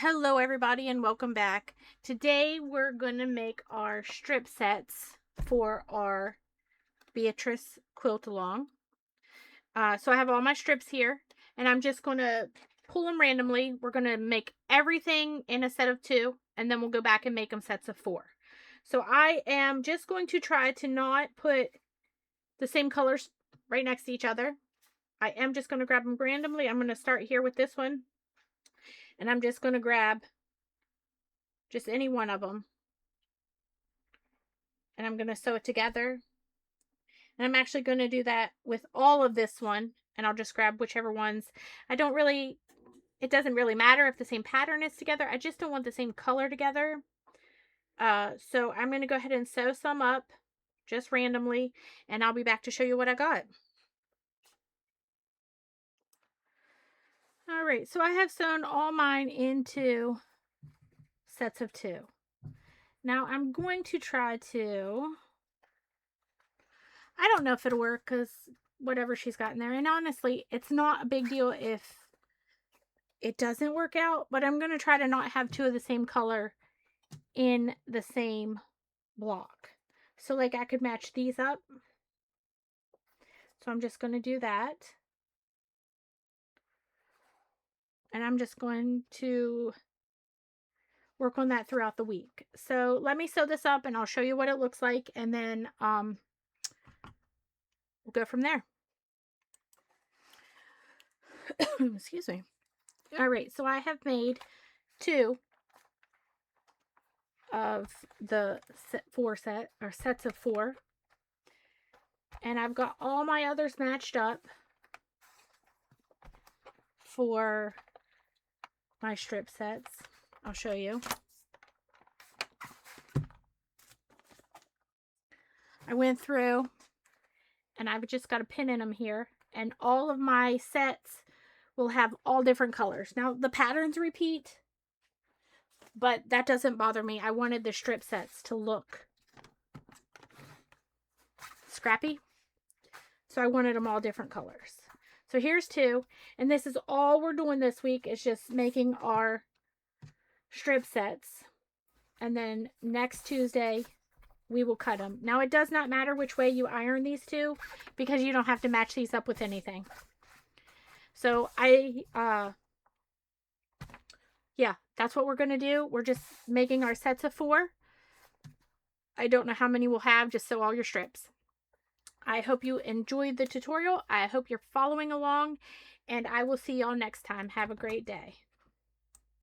Hello everybody and welcome back. Today we're going to make our strip sets for our Beatrice quilt along. So I have all my strips here and I'm just going to pull them randomly. We're going to make everything in a set of 2 and then we'll go back and make them sets of 4. So I am just going to try to not put the same colors right next to each other. I am just going to grab them randomly. I'm going to start here with this one. And I'm just going to grab just any one of them. And I'm going to sew it together. And I'm actually going to do that with all of this one. And I'll just grab whichever ones. It doesn't really matter if the same pattern is together. I just don't want the same color together. So I'm going to go ahead and sew some up just randomly. And I'll be back to show you what I got. All right, so I have sewn all mine into sets of 2. Now I'm going to try to, I don't know if it'll work because whatever she's got in there. And honestly, it's not a big deal if it doesn't work out, but I'm going to try to not have 2 of the same color in the same block. So like I could match these up. So I'm just going to do that. And I'm just going to work on that throughout the week. So let me sew this up and I'll show you what it looks like, and then we'll go from there. Excuse me. All right, so I have made 2 of the sets of 4, and I've got all my others matched up for my strip sets. I'll show you. I went through and I've just got a pin in them here, and all of my sets will have all different colors. Now the patterns repeat, but that doesn't bother me. I wanted the strip sets to look scrappy, so I wanted them all different colors. So here's 2, and this is all we're doing this week, is just making our strip sets, and then next Tuesday we will cut them. Now it does not matter which way you iron these 2 because you don't have to match these up with anything. So yeah, that's what we're going to do. We're just making our sets of 4. I don't know how many we'll have, just sew all your strips. I hope you enjoyed the tutorial. I hope you're following along, and I will see y'all next time. Have a great day.